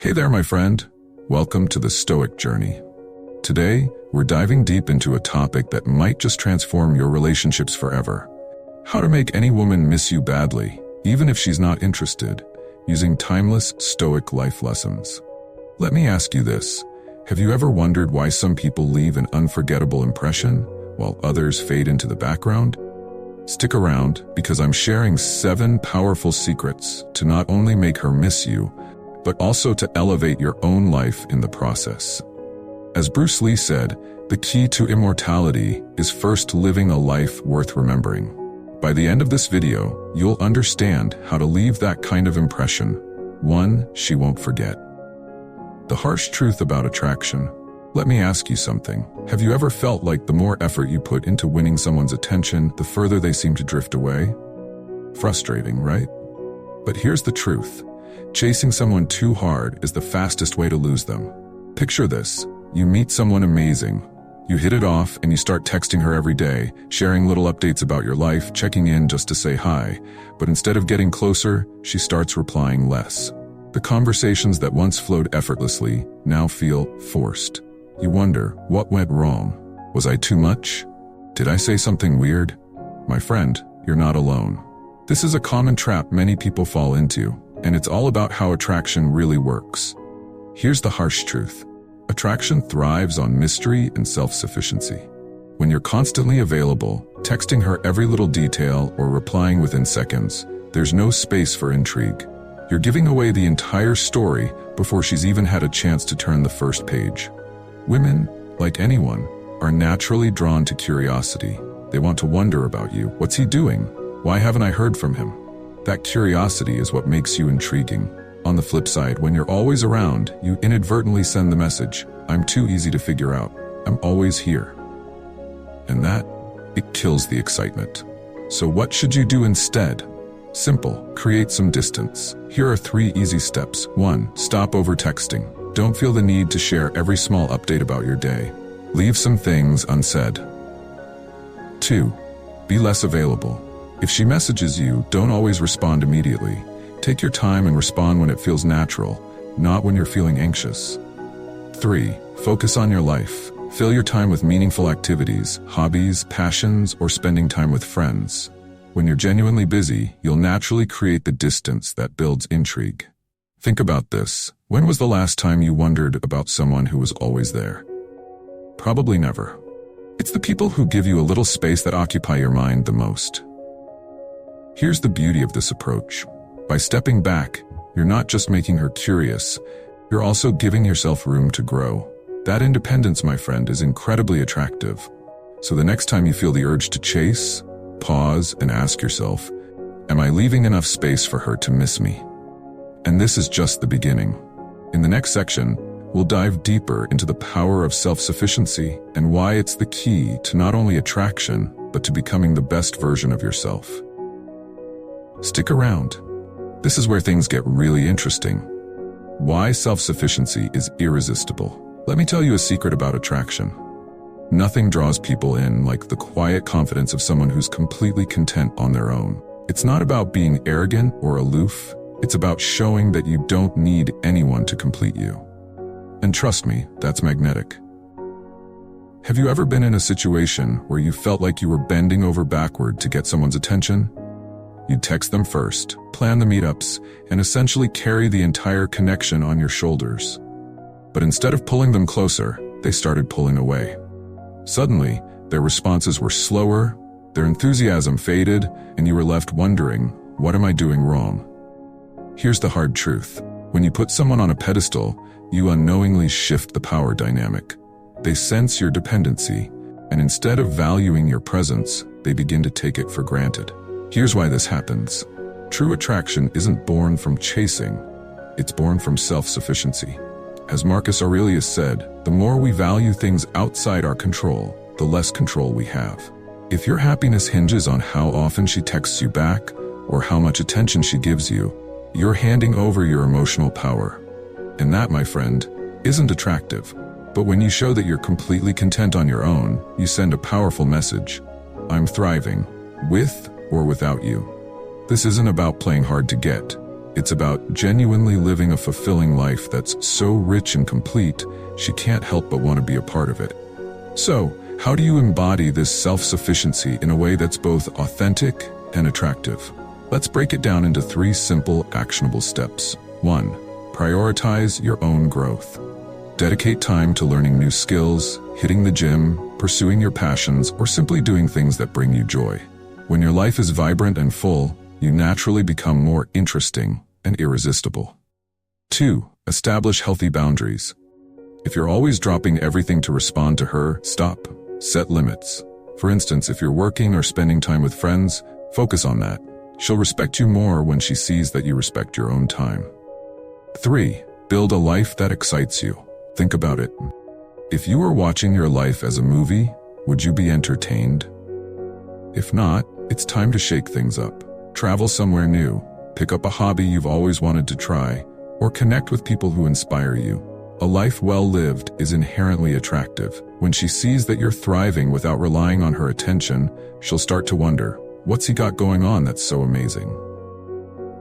Hey there, my friend. Welcome to the Stoic journey. Today, we're diving deep into a topic that might just transform your relationships forever. How to make any woman miss you badly, even if she's not interested, using timeless Stoic life lessons. Let me ask you this. Have you ever wondered why some people leave an unforgettable impression, while others fade into the background? Stick around, because I'm sharing 7 powerful secrets to not only make her miss you, but also to elevate your own life in the process. As Bruce Lee said, the key to immortality is first living a life worth remembering. By the end of this video, you'll understand how to leave that kind of impression, one she won't forget. The harsh truth about attraction. Let me ask you something. Have you ever felt like the more effort you put into winning someone's attention, the further they seem to drift away? Frustrating, right? But here's the truth. Chasing someone too hard is the fastest way to lose them. Picture this. You meet someone amazing. You hit it off and you start texting her every day, sharing little updates about your life, checking in just to say hi. But instead of getting closer, she starts replying less. The conversations that once flowed effortlessly now feel forced. You wonder, what went wrong? Was I too much? Did I say something weird? My friend, you're not alone. This is a common trap many people fall into, and it's all about how attraction really works. Here's the harsh truth. Attraction thrives on mystery and self-sufficiency. When you're constantly available, texting her every little detail or replying within seconds, there's no space for intrigue. You're giving away the entire story before she's even had a chance to turn the first page. Women, like anyone, are naturally drawn to curiosity. They want to wonder about you. What's he doing? Why haven't I heard from him? That curiosity is what makes you intriguing. On the flip side, when you're always around, you inadvertently send the message, I'm too easy to figure out. I'm always here. And that, it kills the excitement. So what should you do instead? Simple, create some distance. Here are 3 easy steps. 1. Stop over-texting. Don't feel the need to share every small update about your day. Leave some things unsaid. 2. Be less available. If she messages you, don't always respond immediately. Take your time and respond when it feels natural, not when you're feeling anxious. 3. Focus on your life. Fill your time with meaningful activities, hobbies, passions, or spending time with friends. When you're genuinely busy, you'll naturally create the distance that builds intrigue. Think about this. When was the last time you wondered about someone who was always there? Probably never. It's the people who give you a little space that occupy your mind the most. Here's the beauty of this approach. By stepping back, you're not just making her curious, you're also giving yourself room to grow. That independence, my friend, is incredibly attractive. So the next time you feel the urge to chase, pause and ask yourself, am I leaving enough space for her to miss me? And this is just the beginning. In the next section, we'll dive deeper into the power of self-sufficiency and why it's the key to not only attraction, but to becoming the best version of yourself. Stick around. This is where things get really interesting. Why self-sufficiency is irresistible. Let me tell you a secret about attraction. Nothing draws people in like the quiet confidence of someone who's completely content on their own. It's not about being arrogant or aloof. It's about showing that you don't need anyone to complete you. And trust me, that's magnetic. Have you ever been in a situation where you felt like you were bending over backward to get someone's attention? You'd text them first, plan the meetups, and essentially carry the entire connection on your shoulders. But instead of pulling them closer, they started pulling away. Suddenly, their responses were slower, their enthusiasm faded, and you were left wondering, what am I doing wrong? Here's the hard truth. When you put someone on a pedestal, you unknowingly shift the power dynamic. They sense your dependency, and instead of valuing your presence, they begin to take it for granted. Here's why this happens. True attraction isn't born from chasing, it's born from self-sufficiency. As Marcus Aurelius said, the more we value things outside our control, the less control we have. If your happiness hinges on how often she texts you back, or how much attention she gives you, you're handing over your emotional power. And that, my friend, isn't attractive. But when you show that you're completely content on your own, you send a powerful message. I'm thriving, with or without you. This isn't about playing hard to get. It's about genuinely living a fulfilling life that's so rich and complete, she can't help but want to be a part of it. So, how do you embody this self-sufficiency in a way that's both authentic and attractive? Let's break it down into 3 simple, actionable steps. 1. Prioritize your own growth. Dedicate time to learning new skills, hitting the gym, pursuing your passions, or simply doing things that bring you joy. When your life is vibrant and full, you naturally become more interesting and irresistible. 2. Establish healthy boundaries. If you're always dropping everything to respond to her, stop. Set limits. For instance, if you're working or spending time with friends, focus on that. She'll respect you more when she sees that you respect your own time. 3. Build a life that excites you. Think about it. If you were watching your life as a movie, would you be entertained? If not, it's time to shake things up. Travel somewhere new, pick up a hobby you've always wanted to try, or connect with people who inspire you. A life well lived is inherently attractive. When she sees that you're thriving without relying on her attention, she'll start to wonder, what's he got going on that's so amazing?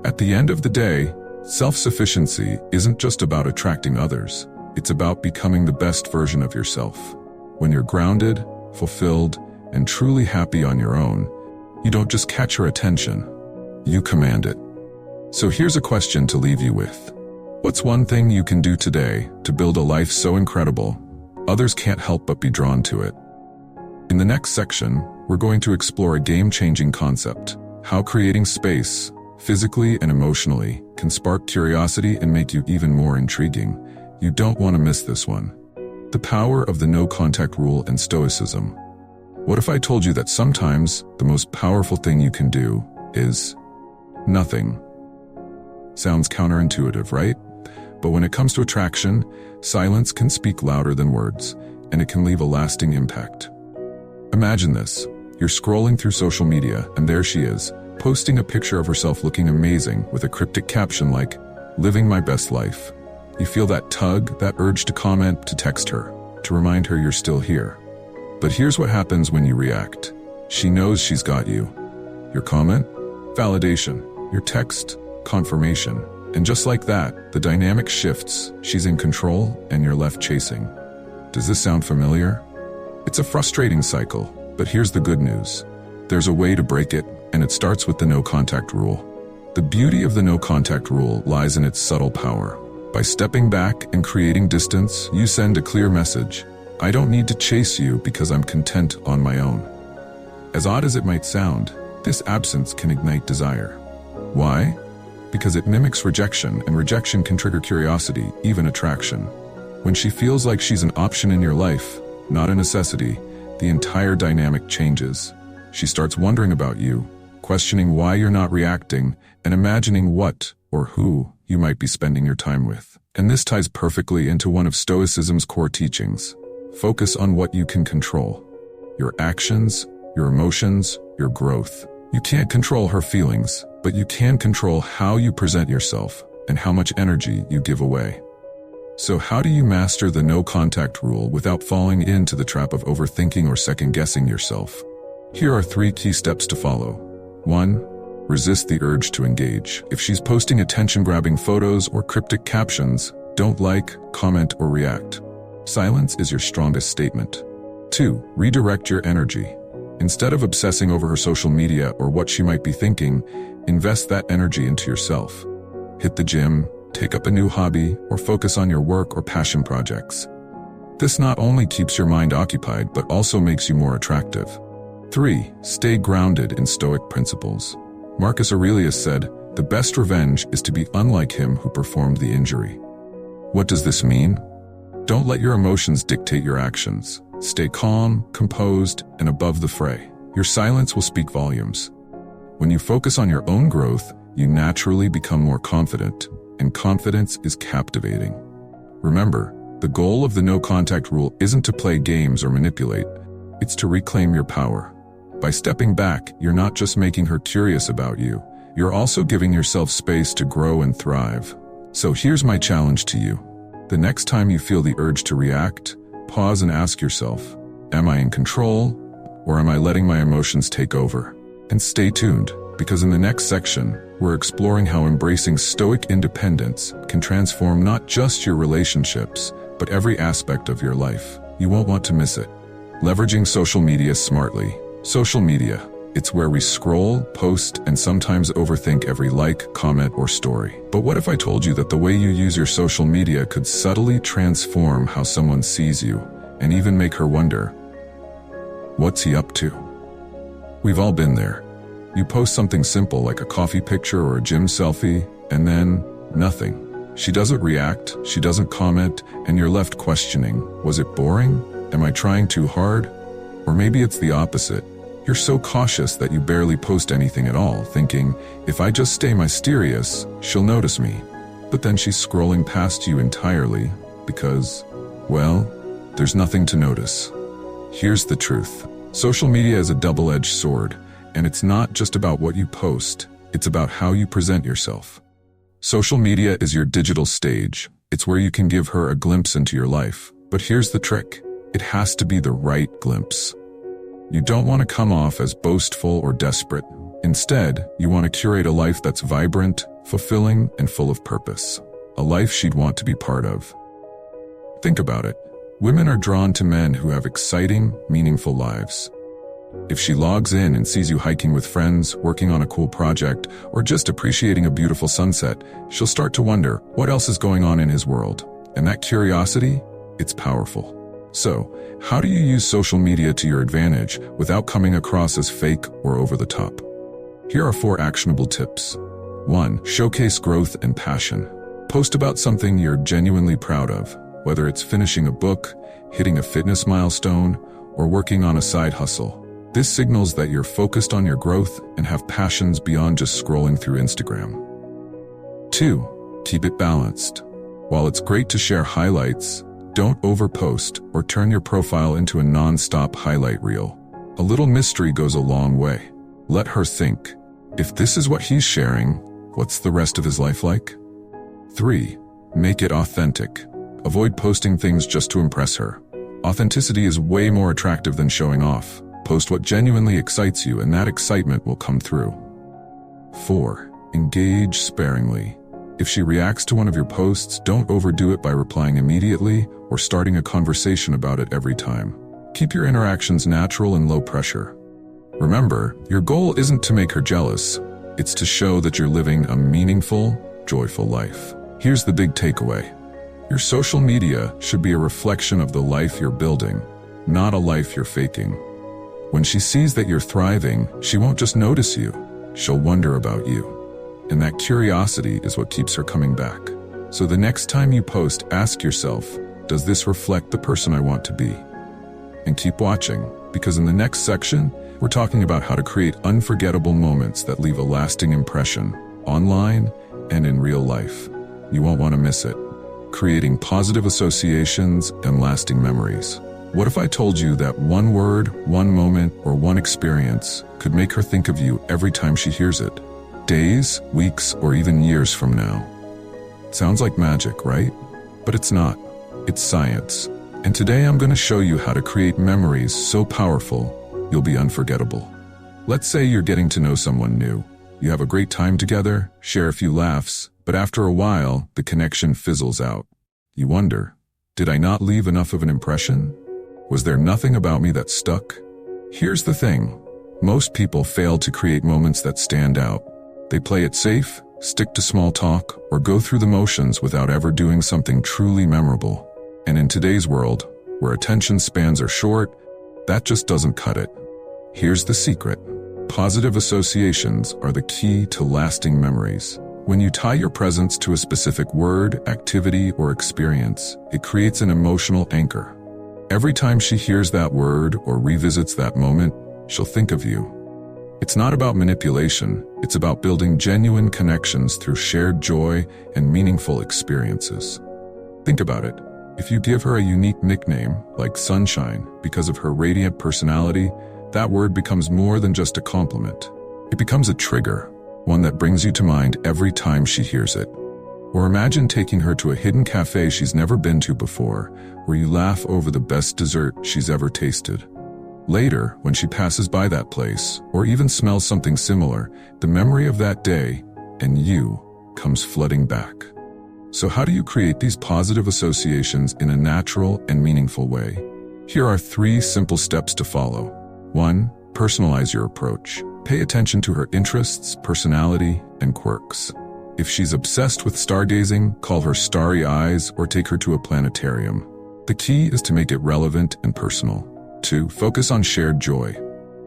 At the end of the day, self-sufficiency isn't just about attracting others. It's about becoming the best version of yourself. When you're grounded, fulfilled, and truly happy on your own, you don't just catch her attention, you command it. So here's a question to leave you with. What's one thing you can do today to build a life so incredible, others can't help but be drawn to it? In the next section, we're going to explore a game-changing concept, how creating space, physically and emotionally, can spark curiosity and make you even more intriguing. You don't want to miss this one. The power of the no-contact rule and Stoicism. What if I told you that sometimes the most powerful thing you can do is nothing? Sounds counterintuitive, right? But when it comes to attraction, silence can speak louder than words, and it can leave a lasting impact. Imagine this. You're scrolling through social media, and there she is, posting a picture of herself looking amazing with a cryptic caption like, "Living my best life." You feel that tug, that urge to comment, to text her, to remind her you're still here. But here's what happens when you react. She knows she's got you. Your comment? Validation. Your text? Confirmation. And just like that, the dynamic shifts. She's in control, and you're left chasing. Does this sound familiar? It's a frustrating cycle, but here's the good news. There's a way to break it, and it starts with the no-contact rule. The beauty of the no-contact rule lies in its subtle power. By stepping back and creating distance, you send a clear message. I don't need to chase you because I'm content on my own. As odd as it might sound, this absence can ignite desire. Why? Because it mimics rejection, and rejection can trigger curiosity, even attraction. When she feels like she's an option in your life, not a necessity, the entire dynamic changes. She starts wondering about you, questioning why you're not reacting, and imagining what or who you might be spending your time with. And this ties perfectly into one of Stoicism's core teachings. Focus on what you can control. Your actions, your emotions, your growth. You can't control her feelings, but you can control how you present yourself and how much energy you give away. So how do you master the no-contact rule without falling into the trap of overthinking or second-guessing yourself? Here are 3 key steps to follow. 1. Resist the urge to engage. If she's posting attention-grabbing photos or cryptic captions, don't like, comment, or react. Silence is your strongest statement. 2. Redirect your energy. Instead of obsessing over her social media or what she might be thinking, invest that energy into yourself. Hit the gym, take up a new hobby, or focus on your work or passion projects. This not only keeps your mind occupied, but also makes you more attractive. 3. Stay grounded in Stoic principles. Marcus Aurelius said, "The best revenge is to be unlike him who performed the injury." What does this mean? Don't let your emotions dictate your actions. Stay calm, composed, and above the fray. Your silence will speak volumes. When you focus on your own growth, you naturally become more confident, and confidence is captivating. Remember, the goal of the no-contact rule isn't to play games or manipulate. It's to reclaim your power. By stepping back, you're not just making her curious about you, you're also giving yourself space to grow and thrive. So here's my challenge to you. The next time you feel the urge to react, pause and ask yourself, am I in control, or am I letting my emotions take over? And stay tuned, because in the next section, we're exploring how embracing Stoic independence can transform not just your relationships, but every aspect of your life. You won't want to miss it. Leveraging social media smartly. Social media. It's where we scroll, post, and sometimes overthink every like, comment, or story. But what if I told you that the way you use your social media could subtly transform how someone sees you, and even make her wonder, what's he up to? We've all been there. You post something simple like a coffee picture or a gym selfie, and then nothing. She doesn't react, she doesn't comment, and you're left questioning, was it boring? Am I trying too hard? Or maybe it's the opposite. You're so cautious that you barely post anything at all, thinking, if I just stay mysterious, she'll notice me. But then she's scrolling past you entirely because, well, there's nothing to notice. Here's the truth. Social media is a double-edged sword, and it's not just about what you post, it's about how you present yourself. Social media is your digital stage. It's where you can give her a glimpse into your life. But here's the trick. It has to be the right glimpse. You don't want to come off as boastful or desperate. Instead, you want to curate a life that's vibrant, fulfilling, and full of purpose. A life she'd want to be part of. Think about it. Women are drawn to men who have exciting, meaningful lives. If she logs in and sees you hiking with friends, working on a cool project, or just appreciating a beautiful sunset, she'll start to wonder what else is going on in his world. And that curiosity, it's powerful. So, how do you use social media to your advantage without coming across as fake or over the top? Here are 4 actionable tips. 1. Showcase growth and passion. Post about something you're genuinely proud of, whether it's finishing a book, hitting a fitness milestone, or working on a side hustle. This signals that you're focused on your growth and have passions beyond just scrolling through Instagram. 2. Keep it balanced. While it's great to share highlights, don't overpost or turn your profile into a non-stop highlight reel. A little mystery goes a long way. Let her think, if this is what he's sharing, what's the rest of his life like? 3. Make it authentic. Avoid posting things just to impress her. Authenticity is way more attractive than showing off. Post what genuinely excites you, and that excitement will come through. 4. Engage sparingly. If she reacts to one of your posts, don't overdo it by replying immediately or starting a conversation about it every time. Keep your interactions natural and low pressure. Remember, your goal isn't to make her jealous. It's to show that you're living a meaningful, joyful life. Here's the big takeaway. Your social media should be a reflection of the life you're building, not a life you're faking. When she sees that you're thriving, she won't just notice you, she'll wonder about you. And that curiosity is what keeps her coming back. So the next time you post, ask yourself, does this reflect the person I want to be? And keep watching, because in the next section, we're talking about how to create unforgettable moments that leave a lasting impression, online and in real life. You won't want to miss it. Creating positive associations and lasting memories. What if I told you that one word, one moment, or one experience could make her think of you every time she hears it? Days, weeks, or even years from now. Sounds like magic, right? But it's not. It's science. And today I'm going to show you how to create memories so powerful, you'll be unforgettable. Let's say you're getting to know someone new. You have a great time together, share a few laughs, but after a while, the connection fizzles out. You wonder, did I not leave enough of an impression? Was there nothing about me that stuck? Here's the thing. Most people fail to create moments that stand out. They play it safe, stick to small talk, or go through the motions without ever doing something truly memorable. And in today's world, where attention spans are short, that just doesn't cut it. Here's the secret. Positive associations are the key to lasting memories. When you tie your presence to a specific word, activity, or experience, it creates an emotional anchor. Every time she hears that word or revisits that moment, she'll think of you. It's not about manipulation, it's about building genuine connections through shared joy and meaningful experiences. Think about it. If you give her a unique nickname, like Sunshine, because of her radiant personality, that word becomes more than just a compliment. It becomes a trigger, one that brings you to mind every time she hears it. Or imagine taking her to a hidden cafe she's never been to before, where you laugh over the best dessert she's ever tasted. Later, when she passes by that place, or even smells something similar, the memory of that day and you comes flooding back. So how do you create these positive associations in a natural and meaningful way? Here are 3 simple steps to follow. 1. Personalize your approach. Pay attention to her interests, personality, and quirks. If she's obsessed with stargazing, call her starry eyes or take her to a planetarium. The key is to make it relevant and personal. 2. Focus on shared joy.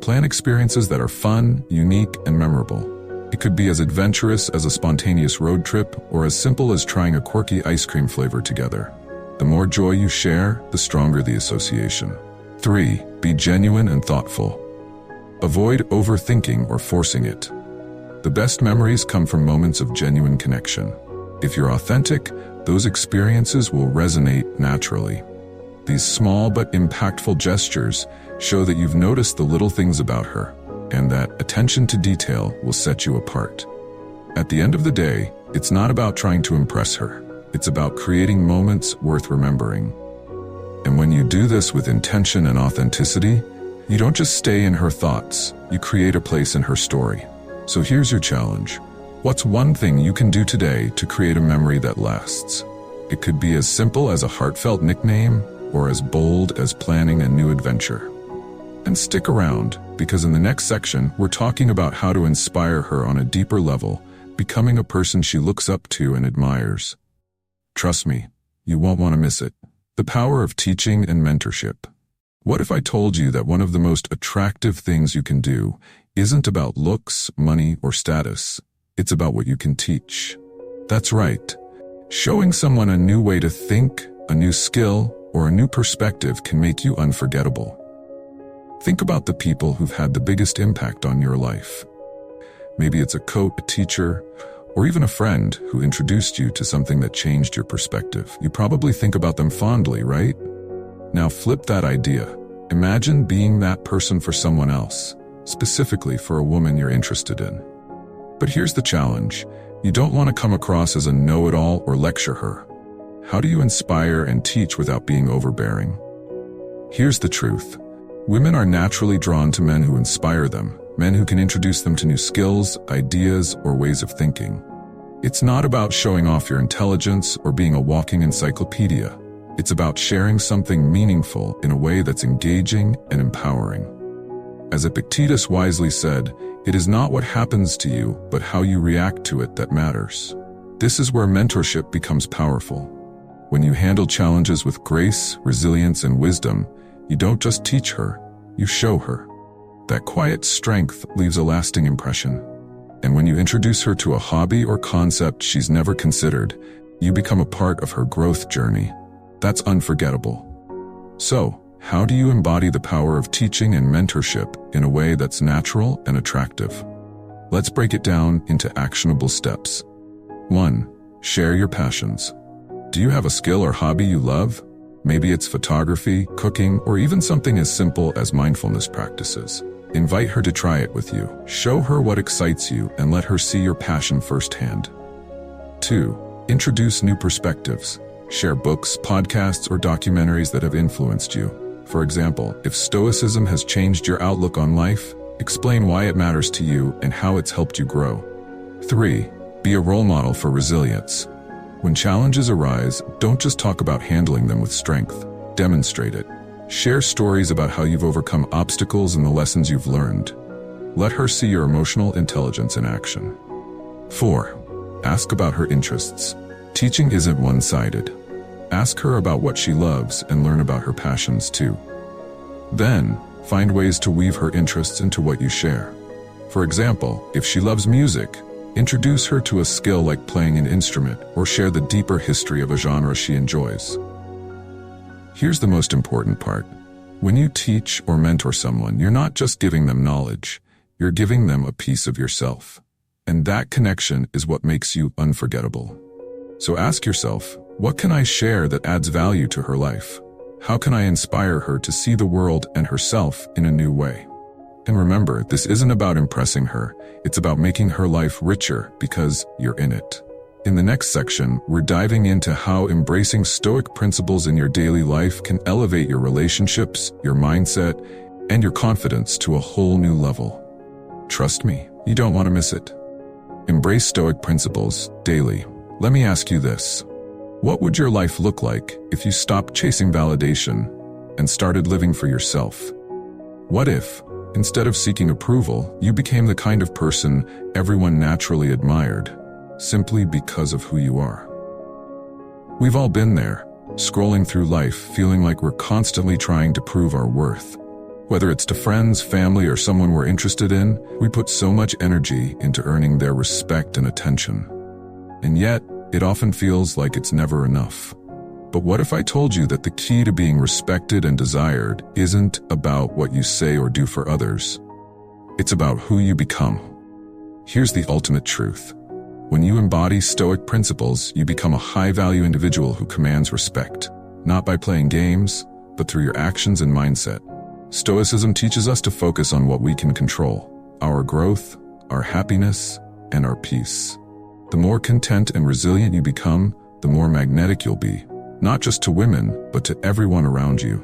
Plan experiences that are fun, unique, and memorable. It could be as adventurous as a spontaneous road trip or as simple as trying a quirky ice cream flavor together. The more joy you share, the stronger the association. 3. Be genuine and thoughtful. Avoid overthinking or forcing it. The best memories come from moments of genuine connection. If you're authentic, those experiences will resonate naturally. These small but impactful gestures show that you've noticed the little things about her, and that attention to detail will set you apart. At the end of the day, it's not about trying to impress her. It's about creating moments worth remembering. And when you do this with intention and authenticity, you don't just stay in her thoughts, you create a place in her story. So here's your challenge. What's one thing you can do today to create a memory that lasts? It could be as simple as a heartfelt nickname or as bold as planning a new adventure. And stick around, because in the next section, we're talking about how to inspire her on a deeper level, becoming a person she looks up to and admires. Trust me, you won't want to miss it. The power of teaching and mentorship. What if I told you that one of the most attractive things you can do isn't about looks, money, or status? It's about what you can teach. That's right. Showing someone a new way to think, a new skill, or a new perspective can make you unforgettable. Think about the people who've had the biggest impact on your life. Maybe it's a coach, a teacher, or even a friend who introduced you to something that changed your perspective. You probably think about them fondly, right? Now flip that idea. Imagine being that person for someone else, specifically for a woman you're interested in. But here's the challenge. You don't want to come across as a know-it-all or lecture her. How do you inspire and teach without being overbearing? Here's the truth. Women are naturally drawn to men who inspire them, men who can introduce them to new skills, ideas, or ways of thinking. It's not about showing off your intelligence or being a walking encyclopedia. It's about sharing something meaningful in a way that's engaging and empowering. As Epictetus wisely said, it is not what happens to you, but how you react to it that matters. This is where mentorship becomes powerful. When you handle challenges with grace, resilience, and wisdom, you don't just teach her, you show her. That quiet strength leaves a lasting impression. And when you introduce her to a hobby or concept she's never considered, you become a part of her growth journey. That's unforgettable. So, how do you embody the power of teaching and mentorship in a way that's natural and attractive? Let's break it down into actionable steps. 1. Share your passions. Do you have a skill or hobby you love? Maybe it's photography, cooking, or even something as simple as mindfulness practices. Invite her to try it with you. Show her what excites you and let her see your passion firsthand. 2. Introduce new perspectives. Share books, podcasts, or documentaries that have influenced you. For example, if Stoicism has changed your outlook on life, explain why it matters to you and how it's helped you grow. 3. Be a role model for resilience. When challenges arise, don't just talk about handling them with strength. Demonstrate it. Share stories about how you've overcome obstacles and the lessons you've learned. Let her see your emotional intelligence in action. 4. Ask about her interests. Teaching isn't one-sided. Ask her about what she loves and learn about her passions too. Then, find ways to weave her interests into what you share. For example, if she loves music, introduce her to a skill like playing an instrument or share the deeper history of a genre she enjoys. Here's the most important part. When you teach or mentor someone, you're not just giving them knowledge, you're giving them a piece of yourself. And that connection is what makes you unforgettable. So ask yourself, what can I share that adds value to her life? How can I inspire her to see the world and herself in a new way? And remember, this isn't about impressing her, it's about making her life richer because you're in it. In the next section, we're diving into how embracing Stoic principles in your daily life can elevate your relationships, your mindset, and your confidence to a whole new level. Trust me, you don't want to miss it. Embrace Stoic principles daily. Let me ask you this. What would your life look like if you stopped chasing validation and started living for yourself? What if, instead of seeking approval, you became the kind of person everyone naturally admired, simply because of who you are? We've all been there, scrolling through life feeling like we're constantly trying to prove our worth. Whether it's to friends, family, or someone we're interested in, we put so much energy into earning their respect and attention. And yet, it often feels like it's never enough. But what if I told you that the key to being respected and desired isn't about what you say or do for others? It's about who you become. Here's the ultimate truth. When you embody Stoic principles, you become a high-value individual who commands respect, not by playing games, but through your actions and mindset. Stoicism teaches us to focus on what we can control: our growth, our happiness, and our peace. The more content and resilient you become, the more magnetic you'll be, not just to women, but to everyone around you.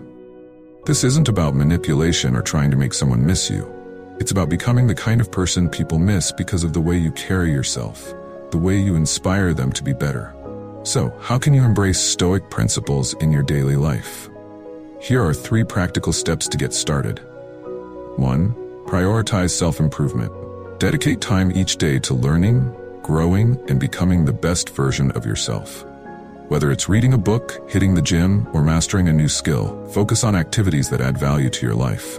This isn't about manipulation or trying to make someone miss you. It's about becoming the kind of person people miss because of the way you carry yourself, the way you inspire them to be better. So, how can you embrace Stoic principles in your daily life? Here are 3 practical steps to get started. 1. Prioritize self-improvement. Dedicate time each day to learning, growing, and becoming the best version of yourself. Whether it's reading a book, hitting the gym, or mastering a new skill, focus on activities that add value to your life.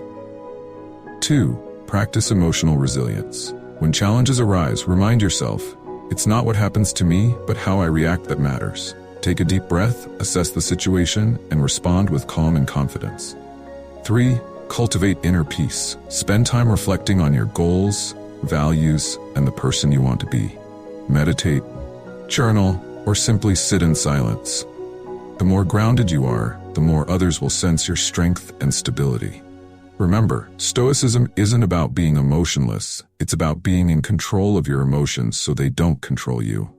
2. Practice emotional resilience. When challenges arise, remind yourself, it's not what happens to me, but how I react that matters. Take a deep breath, assess the situation, and respond with calm and confidence. 3. Cultivate inner peace. Spend time reflecting on your goals, values, and the person you want to be. Meditate, journal, or simply sit in silence. The more grounded you are, the more others will sense your strength and stability. Remember, Stoicism isn't about being emotionless. It's about being in control of your emotions so they don't control you.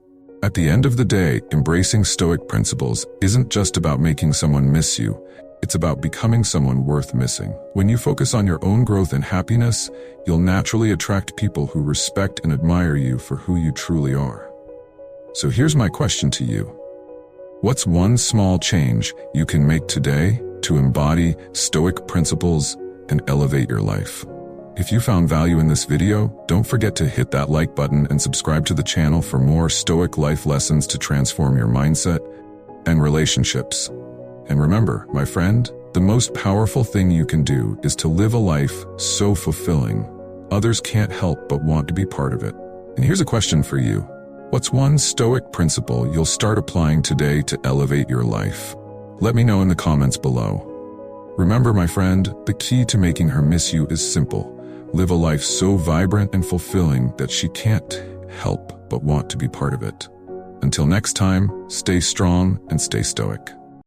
At the end of the day, embracing Stoic principles isn't just about making someone miss you. It's about becoming someone worth missing. When you focus on your own growth and happiness, you'll naturally attract people who respect and admire you for who you truly are. So here's my question to you. What's one small change you can make today to embody Stoic principles and elevate your life? If you found value in this video, don't forget to hit that like button and subscribe to the channel for more Stoic life lessons to transform your mindset and relationships. And remember, my friend, the most powerful thing you can do is to live a life so fulfilling, others can't help but want to be part of it. And here's a question for you. What's one Stoic principle you'll start applying today to elevate your life? Let me know in the comments below. Remember, my friend, the key to making her miss you is simple. Live a life so vibrant and fulfilling that she can't help but want to be part of it. Until next time, stay strong and stay stoic.